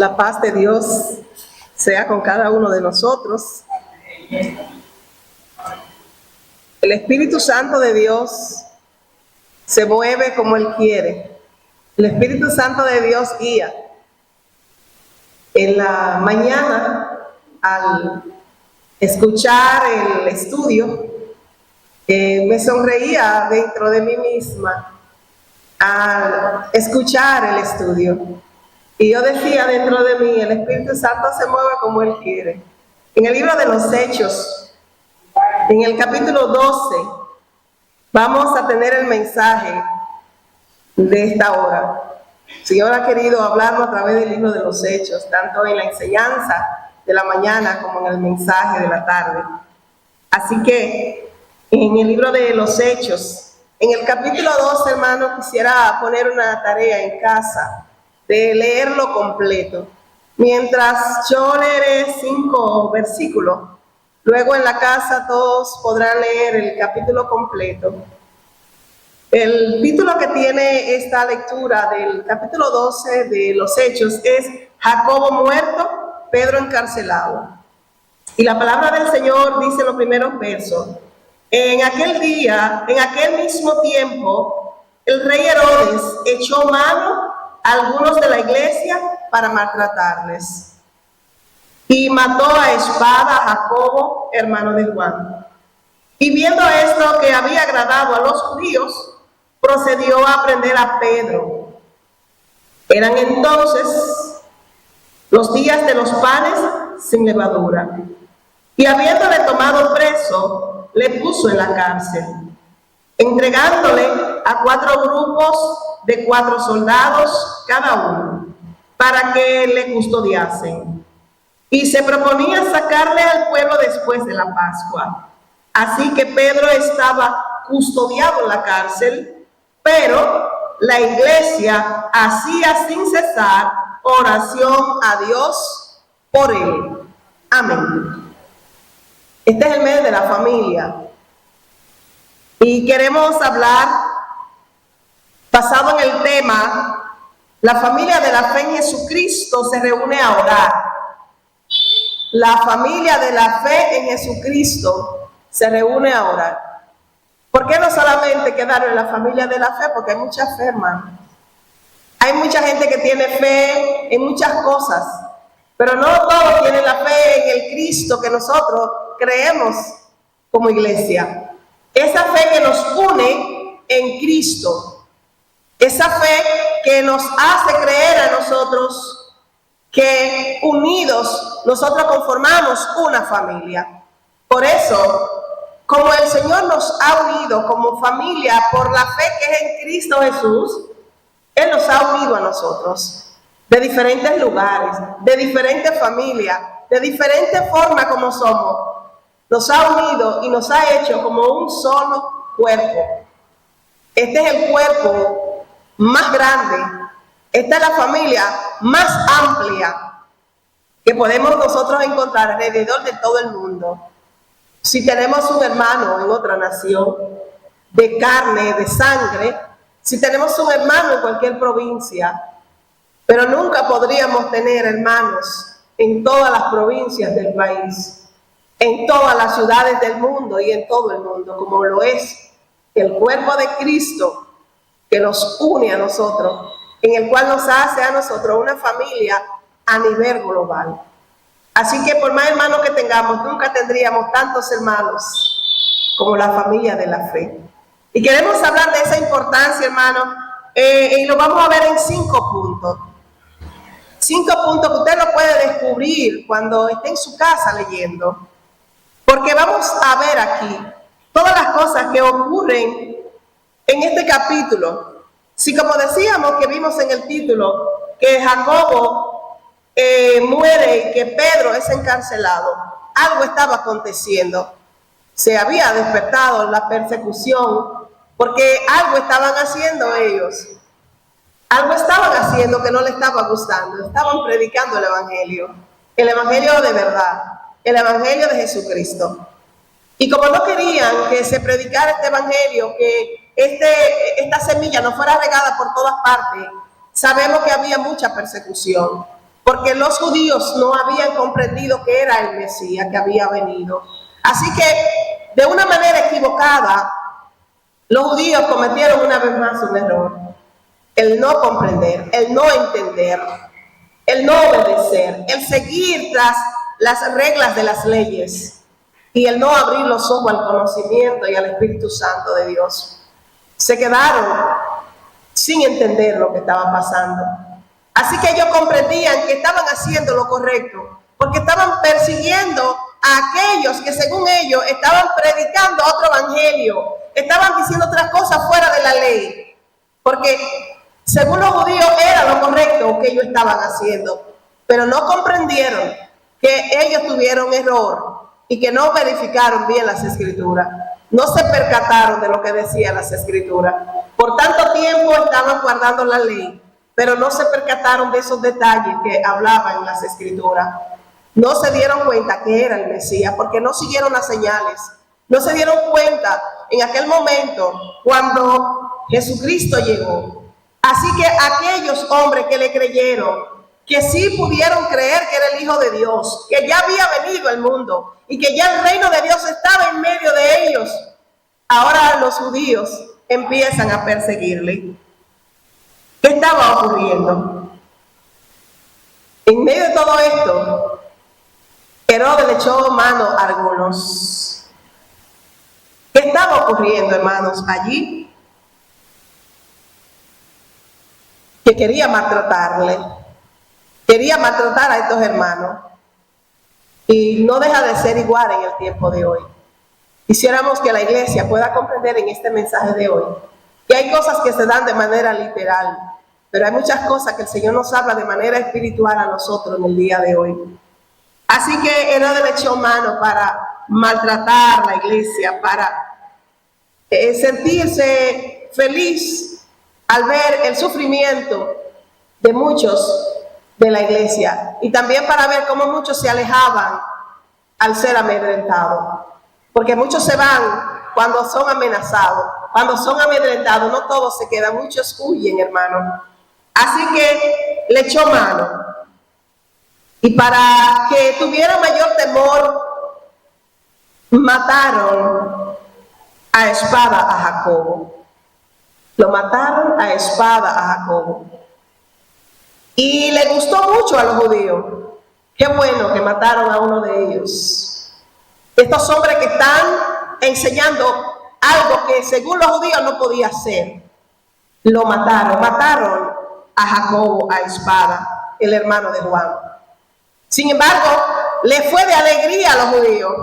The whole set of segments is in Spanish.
La paz de Dios sea con cada uno de nosotros. El Espíritu Santo de Dios se mueve como Él quiere. El Espíritu Santo de Dios guía. En la mañana, al escuchar el estudio, me sonreía dentro de mí misma al escuchar el estudio. Y yo decía dentro de mí, el Espíritu Santo se mueve como Él quiere. En el libro de los Hechos, en el capítulo 12, vamos a tener el mensaje de esta hora. El Señor ha querido hablarnos a través del libro de los Hechos, tanto en la enseñanza de la mañana como en el mensaje de la tarde. Así que en el libro de los Hechos, en el capítulo 12, hermano, quisiera poner una tarea en casa de leerlo completo. Mientras yo leeré 5 versículos, luego en la casa todos podrán leer el capítulo completo. El título que tiene esta lectura del capítulo 12 de los Hechos es Jacobo muerto, Pedro encarcelado. Y la palabra del Señor dice en los primeros versos: en aquel día, en aquel mismo tiempo, el rey Herodes echó mano a algunos de la iglesia para maltratarles. Y mató a espada a Jacobo, hermano de Juan. Y viendo esto que había agradado a los judíos, procedió a prender a Pedro. Eran entonces los días de los panes sin levadura. Y habiéndole tomado preso, le puso en la cárcel, entregándole a 4 grupos de 4 soldados cada uno, para que le custodiasen. Y se proponía sacarle al pueblo después de la Pascua. Así que Pedro estaba custodiado en la cárcel, pero la iglesia hacía sin cesar oración a Dios por él. Amén. Este es el mes de la familia. Y queremos hablar, basado en el tema, la familia de la fe en Jesucristo se reúne a orar. La familia de la fe en Jesucristo se reúne a orar. ¿Por qué no solamente quedar en la familia de la fe? Porque hay mucha fe, hermano. Hay mucha gente que tiene fe en muchas cosas, pero no todos tienen la fe en el Cristo que nosotros creemos como iglesia. Esa fe que nos une en Cristo. Esa fe que nos hace creer a nosotros que unidos nosotros conformamos una familia. Por eso, como el Señor nos ha unido como familia por la fe que es en Cristo Jesús, Él nos ha unido a nosotros de diferentes lugares, de diferentes familias, de diferentes formas como somos. Nos ha unido y nos ha hecho como un solo cuerpo. Este es el cuerpo más grande. Esta es la familia más amplia que podemos nosotros encontrar alrededor de todo el mundo. Si tenemos un hermano en otra nación, de carne, de sangre, si tenemos un hermano en cualquier provincia, pero nunca podríamos tener hermanos en todas las provincias del país, en todas las ciudades del mundo y en todo el mundo, como lo es el cuerpo de Cristo que nos une a nosotros, en el cual nos hace a nosotros una familia a nivel global. Así que por más hermanos que tengamos, nunca tendríamos tantos hermanos como la familia de la fe. Y queremos hablar de esa importancia, hermano, y lo vamos a ver en 5 puntos. 5 puntos que usted lo puede descubrir cuando esté en su casa leyendo. Porque vamos a ver aquí todas las cosas que ocurren en este capítulo. Si como decíamos que vimos en el título, que Jacobo muere y que Pedro es encarcelado, algo estaba aconteciendo. Se había despertado la persecución porque algo estaban haciendo ellos. Algo estaban haciendo que no le estaba gustando. Estaban predicando el evangelio de verdad, el evangelio de Jesucristo. Y como no querían que se predicara este evangelio, que esta semilla no fuera regada por todas partes, sabemos que había mucha persecución. porque los judíos no habían comprendido que era el Mesías que había venido. Así que, de una manera equivocada, los judíos cometieron una vez más un error: el no comprender, el no entender, el no obedecer, el seguir tras las reglas de las leyes y el no abrir los ojos al conocimiento y al Espíritu Santo de Dios. Se quedaron sin entender lo que estaba pasando. Así que ellos comprendían que estaban haciendo lo correcto, porque estaban persiguiendo a aquellos que, según ellos, estaban predicando otro evangelio, estaban diciendo otras cosas fuera de la ley, porque según los judíos era lo correcto que ellos estaban haciendo, pero no comprendieron que ellos tuvieron error y que no verificaron bien las escrituras, no se percataron de lo que decían las escrituras. Por tanto tiempo estaban guardando la ley, pero no se percataron de esos detalles que hablaban en las escrituras. No se dieron cuenta que era el Mesías, porque no siguieron las señales. No se dieron cuenta en aquel momento cuando Jesucristo llegó. Así que aquellos hombres que le creyeron, que sí pudieron creer que era el Hijo de Dios, que ya había venido al mundo y que ya el reino de Dios estaba en medio de ellos, ahora los judíos empiezan a perseguirle. ¿Qué estaba ocurriendo? En medio de todo esto, Herodes le echó mano a algunos. ¿Qué estaba ocurriendo, hermanos, allí? Que quería maltratarle, quería maltratar a estos hermanos. Y no deja de ser igual en el tiempo de hoy. Quisiéramos que la iglesia pueda comprender en este mensaje de hoy que hay cosas que se dan de manera literal, pero hay muchas cosas que el Señor nos habla de manera espiritual a nosotros en el día de hoy. Así que Herodes le echó mano para maltratar la iglesia, para sentirse feliz al ver el sufrimiento de muchos de la iglesia, y también para ver cómo muchos se alejaban al ser amedrentados, porque muchos se van cuando son amenazados, cuando son amedrentados. No todos se quedan, muchos huyen, hermano. Así que le echó mano, y para que tuviera mayor temor, mataron a espada a Jacobo. Lo mataron a espada a Jacobo. Y le gustó mucho a los judíos. Qué bueno que mataron a uno de ellos. Estos hombres que están enseñando algo que según los judíos no podía hacer. Lo mataron a Jacobo a espada, el hermano de Juan. Sin embargo, le fue de alegría a los judíos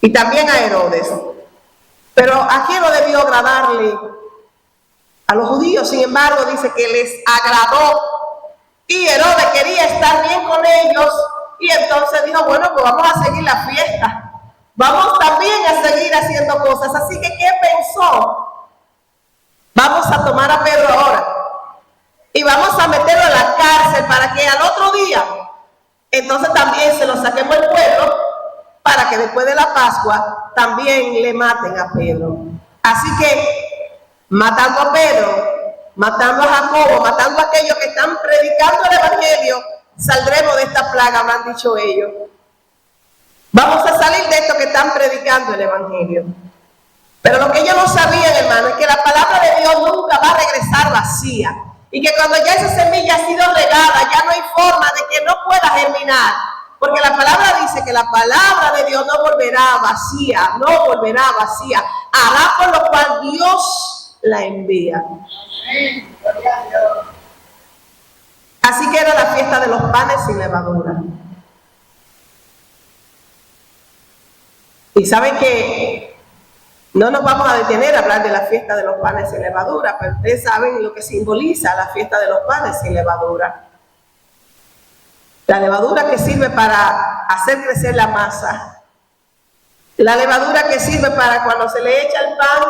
y también a Herodes. Pero ¿a quién no debió agradarle? A los judíos. Sin embargo, dice que les agradó, y Herodes quería estar bien con ellos, y entonces dijo: bueno, pues vamos a seguir la fiesta, vamos también a seguir haciendo cosas. Así que, ¿qué pensó? Vamos a tomar a Pedro ahora y vamos a meterlo en la cárcel para que al otro día entonces también se lo saquemos al pueblo, para que después de la Pascua también le maten a Pedro. Así que, matando a Pedro, matando a Jacobo, matando a aquellos que están predicando el evangelio, saldremos de esta plaga, me han dicho ellos. Vamos a salir de estos que están predicando el evangelio. Pero lo que ellos no sabían, hermano, es que la palabra de Dios nunca va a regresar vacía, y que cuando ya esa semilla ha sido regada, ya no hay forma de que no pueda germinar, porque la palabra dice que la palabra de Dios no volverá vacía, hará por lo cual Dios la envía. Así que era la fiesta de los panes sin levadura. Y saben que no nos vamos a detener a hablar de la fiesta de los panes sin levadura, pero ustedes saben lo que simboliza la fiesta de los panes sin levadura. La levadura que sirve para hacer crecer la masa. La levadura que sirve para cuando se le echa el pan,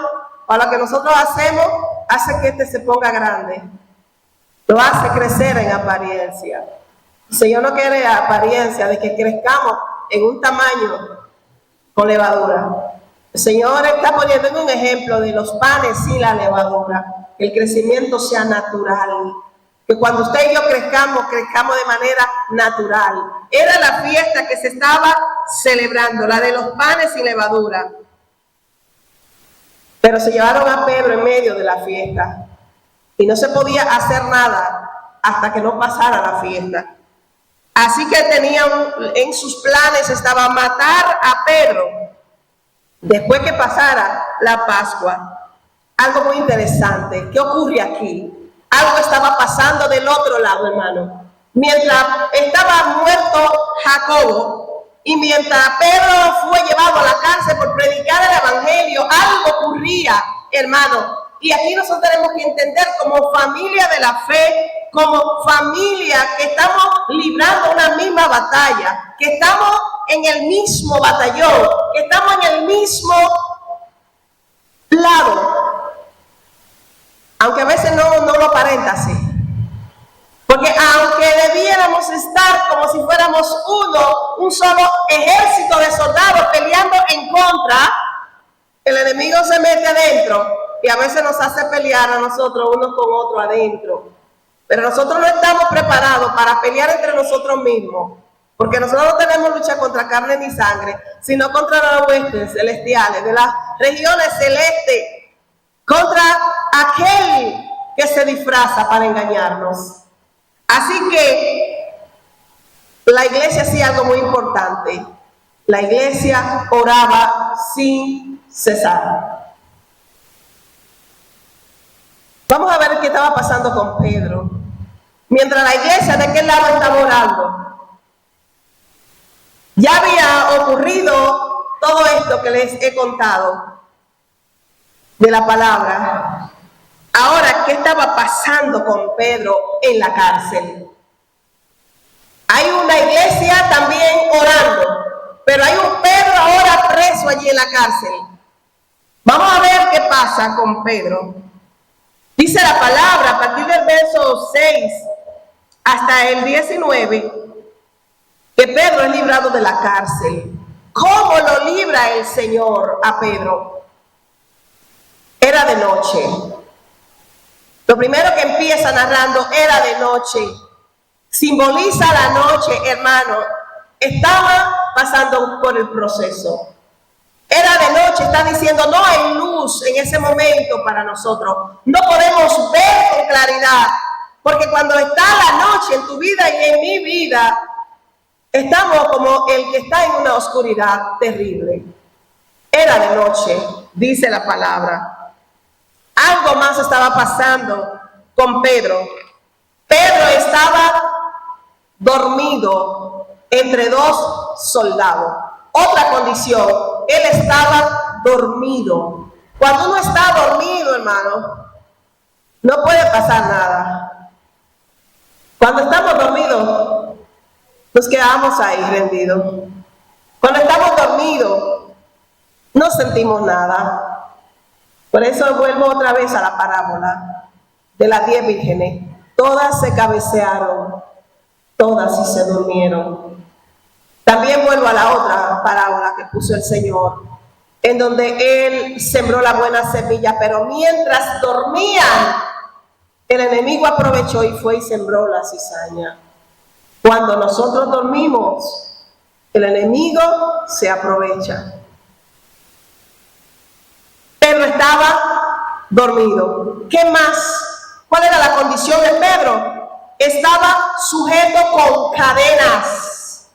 para lo que nosotros hacemos, hace que este se ponga grande. Lo hace crecer en apariencia. El Señor no quiere apariencia de que crezcamos en un tamaño con levadura. El Señor está poniendo en un ejemplo de los panes sin la levadura, que el crecimiento sea natural, que cuando usted y yo crezcamos de manera natural. Era la fiesta que se estaba celebrando, la de los panes sin levadura. Pero se llevaron a Pedro en medio de la fiesta y no se podía hacer nada hasta que no pasara la fiesta. Así que tenían en sus planes, estaba matar a Pedro después que pasara la Pascua. Algo muy interesante. ¿Qué ocurre aquí? Algo estaba pasando del otro lado, hermano. Mientras estaba muerto Jacobo y mientras Pedro fue llevado a la cárcel por predicar el evangelio, algo ocurría, hermano. Y aquí nosotros tenemos que entender como familia de la fe, como familia que estamos librando una misma batalla, que estamos en el mismo batallón, que estamos en el mismo lado. Aunque a veces no lo aparenta así. Porque aunque debiéramos estar como si fuéramos un solo ejército de soldados peleando en contra, el enemigo se mete adentro y a veces nos hace pelear a nosotros unos con otros adentro. Pero nosotros no estamos preparados para pelear entre nosotros mismos, porque nosotros no tenemos lucha contra carne ni sangre, sino contra las huestes celestiales, de las regiones celestes, contra aquel que se disfraza para engañarnos. Así que la iglesia hacía algo muy importante. La iglesia oraba sin cesar. Vamos a ver qué estaba pasando con Pedro. Mientras la iglesia de qué lado estaba orando. Ya había ocurrido todo esto que les he contado de la palabra. Ahora, ¿qué estaba pasando con Pedro en la cárcel? Hay una iglesia también orando, pero hay un Pedro ahora preso allí en la cárcel. Vamos a ver qué pasa con Pedro. Dice la palabra a partir del verso 6 hasta el 19, que Pedro es librado de la cárcel. ¿Cómo lo libra el Señor a Pedro? Era de noche. Lo primero que empieza narrando, era de noche. Simboliza la noche, hermano. Estaba pasando por el proceso. Era de noche, está diciendo, no hay luz en ese momento para nosotros. No podemos ver con claridad. Porque cuando está la noche en tu vida y en mi vida, estamos como el que está en una oscuridad terrible. Era de noche, dice la palabra. Algo más estaba pasando con Pedro. Pedro estaba dormido entre dos soldados. Otra condición, él estaba dormido. Cuando uno está dormido, hermano, no puede pasar nada. Cuando estamos dormidos, nos quedamos ahí rendidos. Cuando estamos dormidos, no sentimos nada. Por eso vuelvo otra vez a la parábola de las 10 vírgenes. Todas se cabecearon, todas sí se durmieron. También vuelvo a la otra parábola que puso el Señor, en donde Él sembró la buena semilla, pero mientras dormían, el enemigo aprovechó y fue y sembró la cizaña. Cuando nosotros dormimos, el enemigo se aprovecha. Pedro estaba dormido. ¿Qué más? ¿Cuál era la condición de Pedro? Estaba sujeto con cadenas.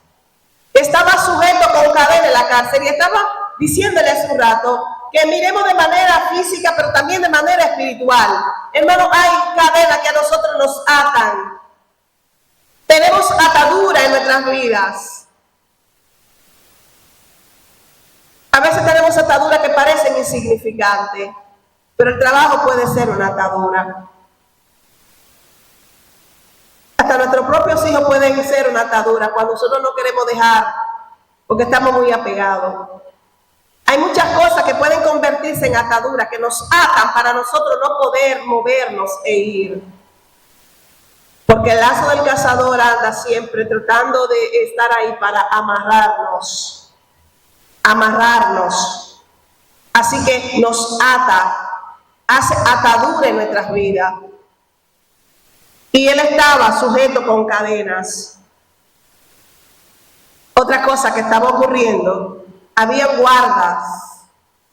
Estaba sujeto con cadenas en la cárcel y estaba diciéndole hace un rato que miremos de manera física, pero también de manera espiritual. Hermano, hay cadenas que a nosotros nos atan. Tenemos atadura en nuestras vidas. A veces tenemos ataduras que parecen insignificantes, pero el trabajo puede ser una atadura. Hasta nuestros propios hijos pueden ser una atadura cuando nosotros no queremos dejar, porque estamos muy apegados. Hay muchas cosas que pueden convertirse en ataduras, que nos atan para nosotros no poder movernos e ir. Porque el lazo del cazador anda siempre tratando de estar ahí para amarrarnos. Así que nos ata, hace atadura en nuestras vidas. y él estaba sujeto con cadenas. Otra cosa que estaba ocurriendo, había guardas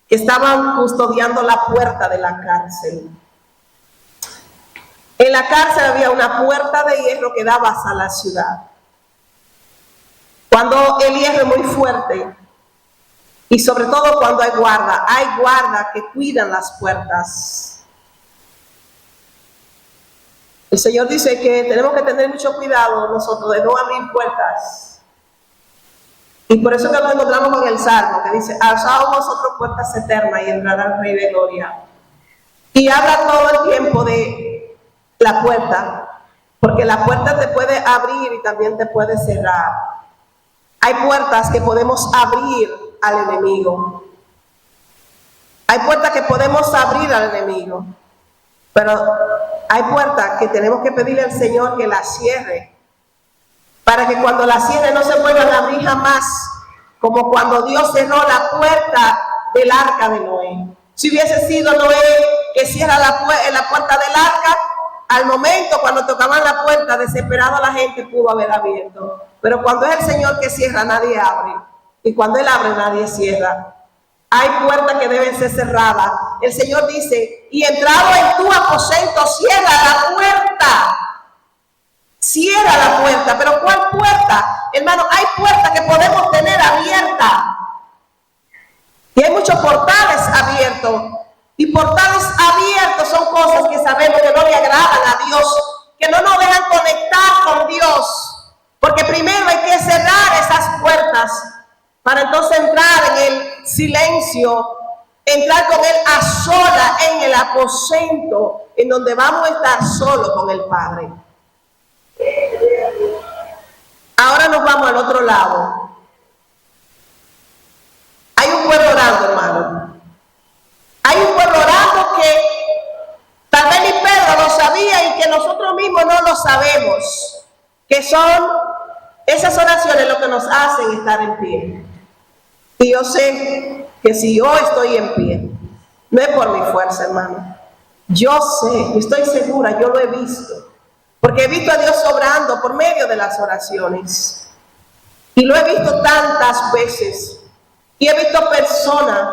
que estaban custodiando la puerta de la cárcel. En la cárcel había una puerta de hierro que daba hacia la ciudad. Cuando el hierro es muy fuerte, y sobre todo cuando hay guardas que cuidan las puertas. El Señor dice que tenemos que tener mucho cuidado nosotros de no abrir puertas. Y por eso que nos encontramos con el Salmo, que dice, alzaos vosotros puertas eternas y entrará el Rey de Gloria. Y habla todo el tiempo de la puerta, porque la puerta te puede abrir y también te puede cerrar. Hay puertas que podemos abrir al enemigo. Hay puertas que podemos abrir al enemigo. Pero hay puertas que tenemos que pedirle al Señor que las cierre, para que cuando las cierre no se vuelvan a abrir jamás, como cuando Dios cerró la puerta del arca de Noé. Si hubiese sido Noé que cierra la puerta del arca, al momento cuando tocaban la puerta, desesperado la gente pudo haber abierto. Pero cuando es el Señor que cierra, nadie abre. Y cuando Él abre, nadie cierra. Hay puertas que deben ser cerradas. El Señor dice, y entrado en tu aposento, cierra la puerta. Cierra la puerta. ¿Pero cuál puerta? Hermano, hay puertas que podemos tener abiertas. Y hay muchos portales abiertos. Y portales abiertos son cosas que sabemos que no le agradan a Dios, que no nos dejan conectar con Dios. Porque primero hay que cerrar esas puertas para entonces entrar en el silencio, entrar con Él a sola en el aposento, en donde vamos a estar solos con el Padre. Ahora nos vamos al otro lado. Hay un pueblo orando, hermano. Hay un pueblo orando que tal vez ni Pedro lo sabía y que nosotros mismos no lo sabemos, que son esas oraciones lo que nos hacen estar en pie. Y yo sé que si yo estoy en pie, no es por mi fuerza, hermano. Yo sé, estoy segura, yo lo he visto, porque he visto a Dios obrando por medio de las oraciones. Y lo he visto tantas veces. Y he visto personas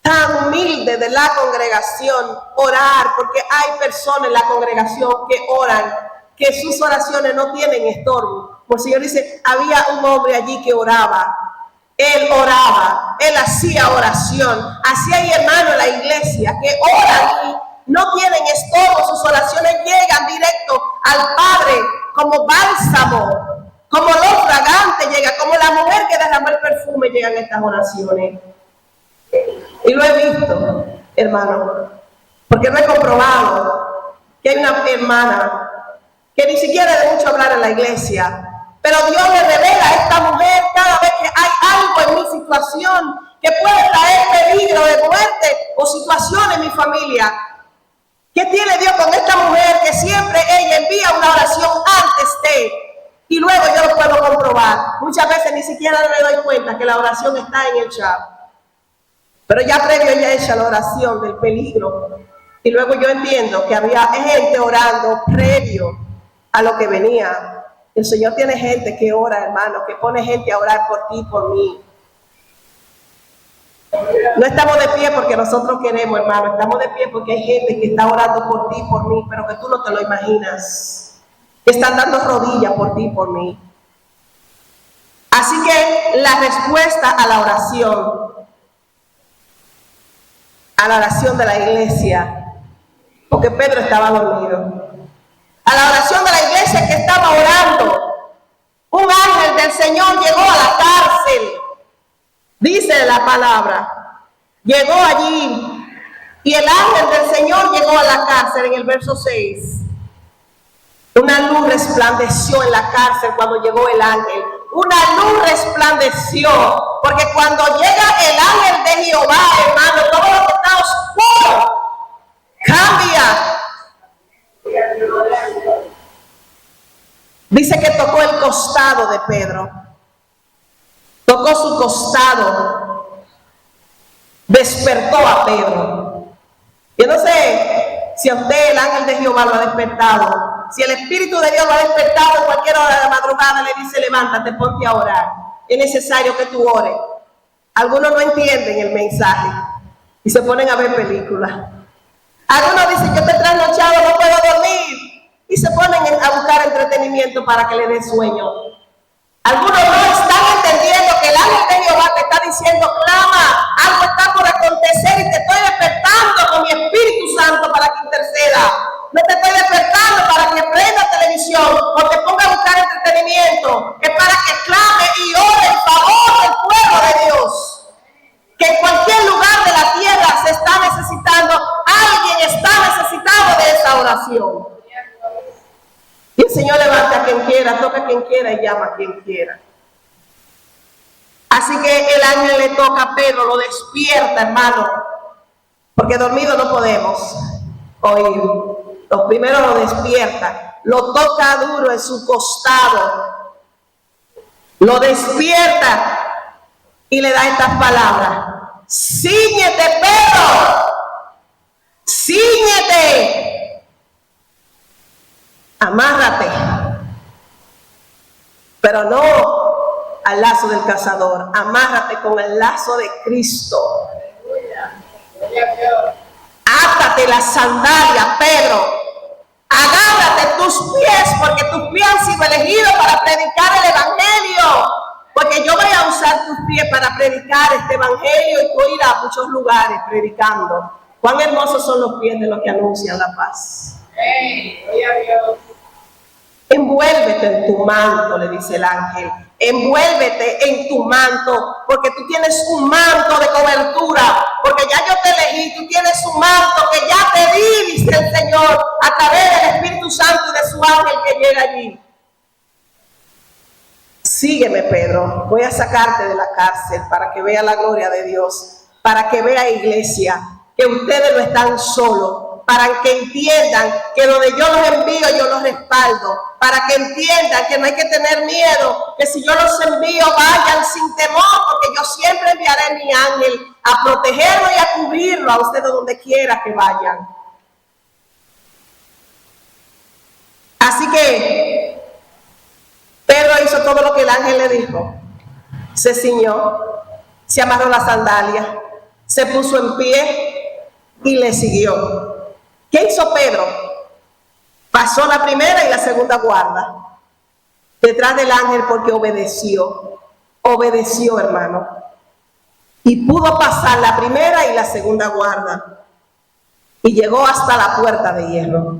tan humildes de la congregación orar, porque hay personas en la congregación que oran, que sus oraciones no tienen estorbo. Por el Señor dice, había un hombre allí que oraba. Él oraba, él hacía oración. Así hay hermanos en la iglesia que oran y no tienen estorbo, sus oraciones llegan directo al Padre como bálsamo, como olor fragante llega, como la mujer que derramó el perfume llegan estas oraciones. Y lo he visto, hermano, porque lo he comprobado, que hay una hermana que ni siquiera es de mucho hablar en la iglesia, pero Dios le revela a esta mujer cada vez que hay algo en mi situación que puede traer peligro de muerte o situación en mi familia. ¿Qué tiene Dios con esta mujer que siempre ella envía una oración antes de? Y luego yo lo puedo comprobar. Muchas veces ni siquiera me doy cuenta que la oración está en el chat. Pero ya previo ella hecha la oración del peligro. Y luego yo entiendo que había gente orando previo a lo que venía. El Señor tiene gente que ora, hermano, que pone gente a orar por ti, por mí. No estamos de pie porque nosotros queremos, hermano. Estamos de pie porque hay gente que está orando por ti, por mí, pero que tú no te lo imaginas. Que están dando rodillas por ti, por mí. Así que la respuesta a la oración de la iglesia, porque Pedro estaba dormido. A la oración de la iglesia que estaba orando, un ángel del Señor llegó a la cárcel. Dice la palabra, llegó allí y el ángel del Señor llegó a la cárcel en el verso 6. Una luz resplandeció en la cárcel cuando llegó el ángel. Una luz resplandeció, porque cuando llega el ángel de Jehová, hermano, todo lo que está oscuro cambia. Dice que tocó el costado de Pedro. Tocó su costado. Despertó a Pedro. Yo no sé si a usted el ángel de Jehová lo ha despertado. Si el Espíritu de Dios lo ha despertado en cualquier hora de la madrugada, le dice, levántate, ponte a orar. Es necesario que tú ores. Algunos no entienden el mensaje y se ponen a ver películas. Algunos dicen, yo estoy trasnochado, no puedo dormir, y se ponen a buscar entretenimiento para que le dé sueño. Algunos no están entendiendo que el ángel de Jehová te está diciendo, clama, algo está por acontecer y te estoy despertando con mi Espíritu Santo para que interceda. No te estoy despertando para que prenda televisión o te ponga a buscar entretenimiento. Es para que clame y ore en favor del pueblo de Dios. Que en cualquier lugar de la tierra se está necesitando, alguien está necesitado de esa oración. Y el Señor levanta a quien quiera, toca a quien quiera y llama a quien quiera. Así que el ángel le toca a Pedro, lo despierta, hermano, porque dormido no podemos oír. Lo primero lo despierta, lo toca duro en su costado, lo despierta y le da estas palabras: cíñete, Pedro, cíñete, amárrate, pero no al lazo del cazador, amárrate con el lazo de Cristo. Átate la sandalia, Pedro. Agárrate tus pies, porque tus pies han sido elegidos para predicar el evangelio. Porque yo voy a usar tus pies para predicar este evangelio y tú irás a muchos lugares predicando. Cuán hermosos son los pies de los que anuncian la paz. Envuélvete en tu manto, le dice el ángel. Envuélvete en tu manto, porque tú tienes un manto de cobertura, porque ya yo te elegí, tú tienes un manto que ya te di, dice el Señor, a través del Espíritu Santo y de su ángel que llega allí. Sígueme, Pedro, voy a sacarte de la cárcel para que vea la gloria de Dios, para que vea, iglesia, que ustedes no están solos, para que entiendan que donde yo los envío, yo los respaldo, para que entiendan que no hay que tener miedo, que si yo los envío, vayan sin temor, porque yo siempre enviaré mi ángel a protegerlo y a cubrirlo a ustedes donde quiera que vayan. Así que Pedro hizo todo lo que el ángel le dijo. Se ciñó, se amarró la sandalia, se puso en pie y le siguió. ¿Qué hizo Pedro? Pasó la primera y la segunda guarda detrás del ángel porque obedeció, hermano, y pudo pasar la primera y la segunda guarda y llegó hasta la puerta de hierro,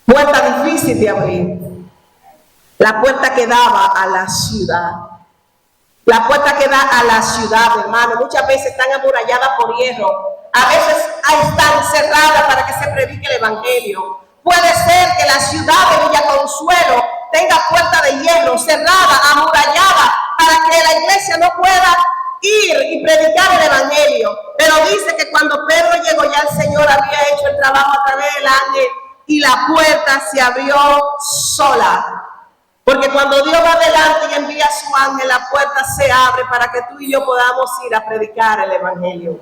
puerta difícil de abrir, la puerta que daba a la ciudad. La puerta que da a la ciudad, hermano, muchas veces están amuralladas por hierro, a veces están cerradas para que se predique el evangelio. Puede ser que la ciudad de Villa Consuelo tenga puerta de hierro, cerrada, amurallada, para que la iglesia no pueda ir y predicar el evangelio. Pero dice que cuando Pedro llegó, ya el Señor había hecho el trabajo a través del ángel y la puerta se abrió sola. Porque cuando Dios va adelante y envía a su ángel, la puerta se abre para que tú y yo podamos ir a predicar el evangelio.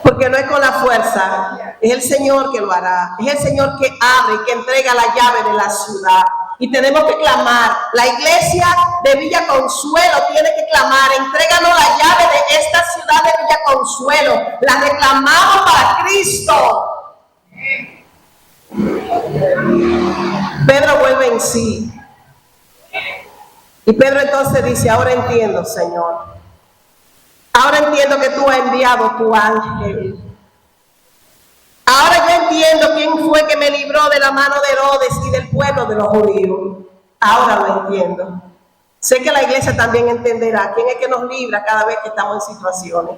Porque no es con la fuerza, es el Señor que lo hará, es el Señor que abre y que entrega la llave de la ciudad. Y tenemos que clamar, la iglesia de Villa Consuelo tiene que clamar: entréganos la llave de esta ciudad de Villa Consuelo, la reclamamos para Cristo. Pedro vuelve en sí. Y Pedro entonces dice: ahora entiendo, Señor. Ahora entiendo que tú has enviado tu ángel. Ahora yo entiendo quién fue que me libró de la mano de Herodes y del pueblo de los judíos. Ahora lo entiendo. Sé que la iglesia también entenderá quién es que nos libra cada vez que estamos en situaciones.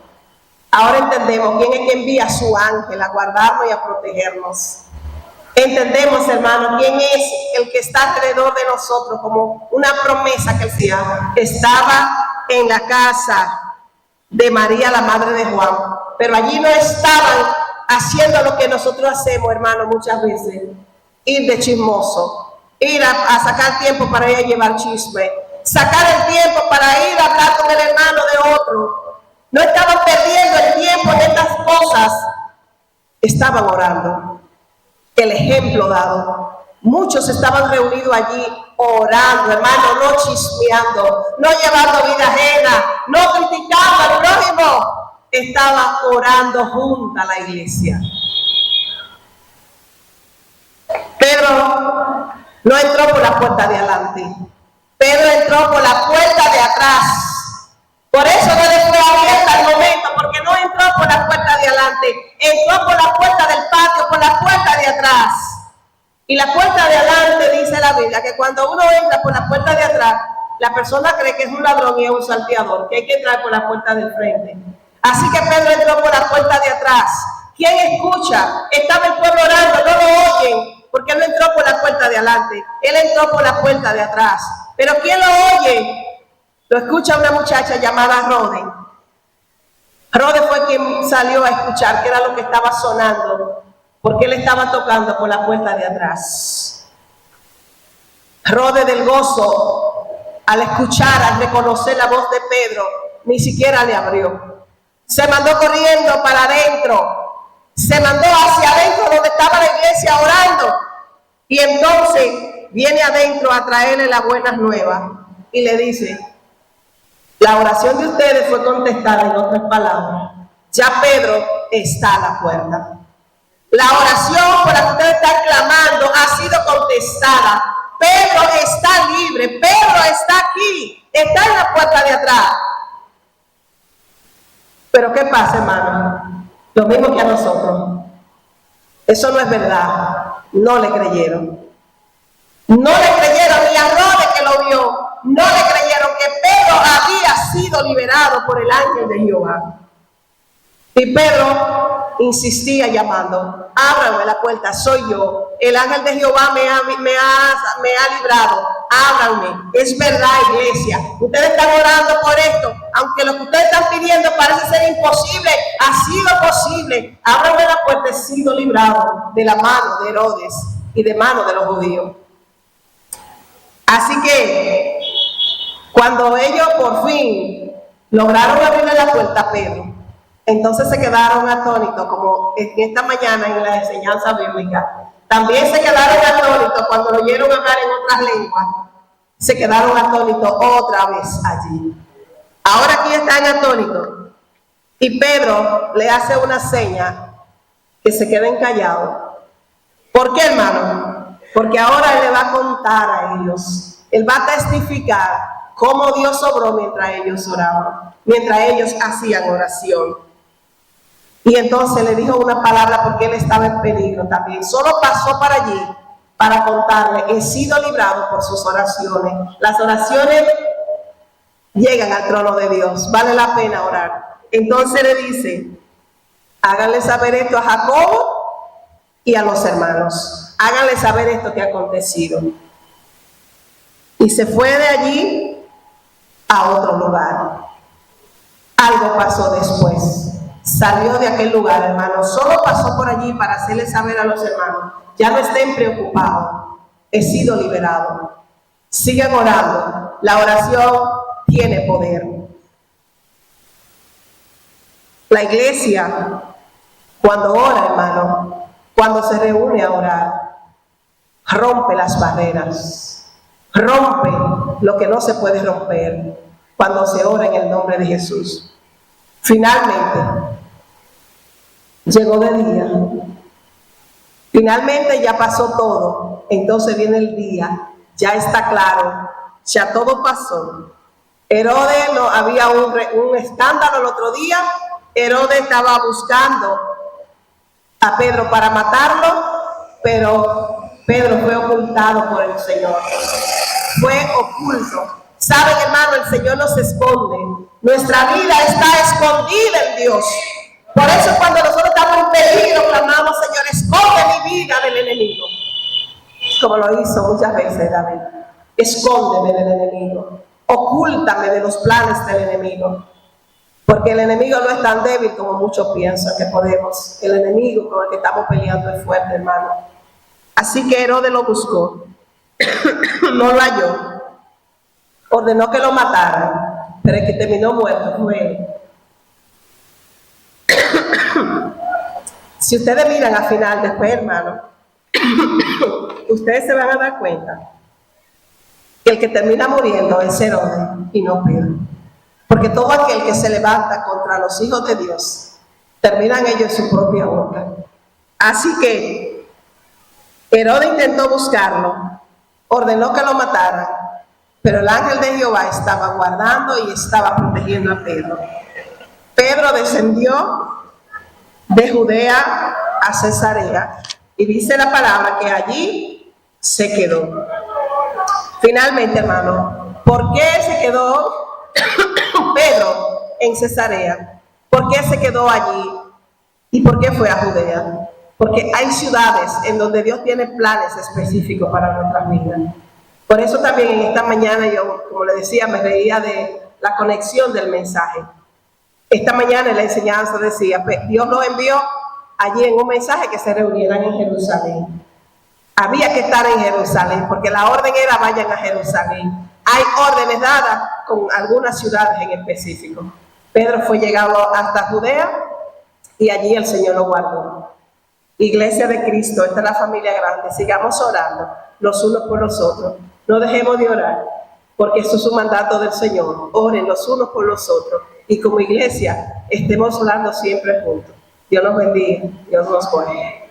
Ahora entendemos quién es que envía a su ángel a guardarnos y a protegernos. Entendemos, hermano, quién es el que está alrededor de nosotros, como una promesa que el Señor estaba en la casa de María, la madre de Juan, pero allí no estaban haciendo lo que nosotros hacemos, hermano, muchas veces: ir de chismoso, ir a sacar tiempo para ir a llevar chisme, sacar el tiempo para ir a hablar con el hermano de otro. No estaban perdiendo el tiempo en estas cosas, estaban orando, el ejemplo dado. Muchos estaban reunidos allí orando, hermano, no chismeando, no llevando vida ajena, no criticando al prójimo. Estaba orando junto a la iglesia. Pedro no entró por la puerta de adelante. Pedro entró por la puerta de atrás. Por eso no le fue abierta al momento, porque no entró por la puerta de adelante, entró por la puerta del patio, por la puerta de atrás. Y la puerta de adelante dice la Biblia que cuando uno entra por la puerta de atrás, la persona cree que es un ladrón y es un salteador, que hay que entrar por la puerta del frente. Así que Pedro entró por la puerta de atrás. ¿Quién escucha? Estaba el pueblo orando, no lo oyen, porque él no entró por la puerta de adelante, él entró por la puerta de atrás. Pero ¿quién lo oye? Lo escucha una muchacha llamada Rode. Rode fue quien salió a escuchar qué era lo que estaba sonando, porque él estaba tocando por la puerta de atrás. Rode del gozo, al escuchar, al reconocer la voz de Pedro, ni siquiera le abrió. Se mandó corriendo para adentro, se mandó hacia adentro donde estaba la iglesia orando, y entonces viene adentro a traerle las buenas nuevas y le dice: la oración de ustedes fue contestada, en otras palabras. Ya Pedro está a la puerta. La oración por la que ustedes están clamando ha sido contestada. Pedro está libre, Pedro está aquí, está en la puerta de atrás. Pero ¿qué pasa, hermano? Lo mismo que a nosotros. Eso no es verdad. No le creyeron. No le creyeron ni a Rode que lo vio. No le creyeron que Pedro había sido liberado por el ángel de Jehová. Y Pedro insistía llamando: ábrame la puerta, soy yo. El ángel de Jehová me ha librado. Ábranme. Es verdad, iglesia. Ustedes están orando por esto. Aunque lo que ustedes están pidiendo parece ser imposible, ha sido posible. Ábranme la puerta, he sido librado de la mano de Herodes y de mano de los judíos. Así que cuando ellos por fin lograron abrirle la puerta a Pedro, entonces se quedaron atónitos, como esta mañana en la enseñanza bíblica. También se quedaron atónitos cuando lo oyeron hablar en otras lenguas. Se quedaron atónitos otra vez allí. Ahora aquí están atónitos. Y Pedro le hace una seña que se queden callados. ¿Por qué, hermano? Porque ahora él le va a contar a ellos. Él va a testificar cómo Dios obró mientras ellos oraban, mientras ellos hacían oración. Y entonces le dijo una palabra porque él estaba en peligro también. Solo pasó para allí para contarle: he sido librado por sus oraciones. Las oraciones llegan al trono de Dios. Vale la pena orar. Entonces le dice: háganle saber esto a Jacobo y a los hermanos. Háganle saber esto que ha acontecido. Y se fue de allí a otro lugar. Algo pasó después. Salió de aquel lugar, hermanos. Solo pasó por allí para hacerle saber a los hermanos: ya no estén preocupados, he sido liberado. Sigan orando. La oración tiene poder. La iglesia, cuando ora, hermano, cuando se reúne a orar, rompe las barreras, rompe lo que no se puede romper cuando se ora en el nombre de Jesús. Finalmente, llegó de día. Finalmente ya pasó todo. Entonces viene el día. Ya está claro. Ya todo pasó. Herodes, no había un escándalo el otro día. Herodes estaba buscando a Pedro para matarlo, pero Pedro fue ocultado por el Señor. Fue oculto. Saben, hermano, el Señor nos esconde. Nuestra vida está escondida en Dios. Por eso cuando nosotros estamos en peligro, clamamos: Señor, esconde mi vida del enemigo. Como lo hizo muchas veces David. Escóndeme del enemigo. Ocúltame de los planes del enemigo. Porque el enemigo no es tan débil como muchos piensan que podemos. El enemigo con el que estamos peleando es fuerte, hermano. Así que Herodes lo buscó. No lo halló. Ordenó que lo mataran, pero el que terminó muerto fue él. Si ustedes miran al final después, hermano, ustedes se van a dar cuenta que el que termina muriendo es Herodes y no Pedro. Porque todo aquel que se levanta contra los hijos de Dios, terminan ellos en su propia boca. Así que Herodes intentó buscarlo, ordenó que lo mataran, pero el ángel de Jehová estaba guardando y estaba protegiendo a Pedro. Pedro descendió de Judea a Cesarea y dice la palabra que allí se quedó. Finalmente, hermano, ¿por qué se quedó Pedro en Cesarea? ¿Por qué se quedó allí? ¿Y por qué fue a Judea? Porque hay ciudades en donde Dios tiene planes específicos para nuestras vidas. Por eso también en esta mañana yo, como le decía, me reía de la conexión del mensaje. Esta mañana en la enseñanza decía, Dios lo envió allí en un mensaje que se reunieran en Jerusalén. Había que estar en Jerusalén, porque la orden era vayan a Jerusalén. Hay órdenes dadas con algunas ciudades en específico. Pedro fue llegado hasta Judea y allí el Señor lo guardó. Iglesia de Cristo, esta es la familia grande. Sigamos orando los unos por los otros. No dejemos de orar, porque esto es un mandato del Señor. Oren los unos por los otros. Y como iglesia, estemos orando siempre juntos. Dios nos bendiga, Dios nos guarde.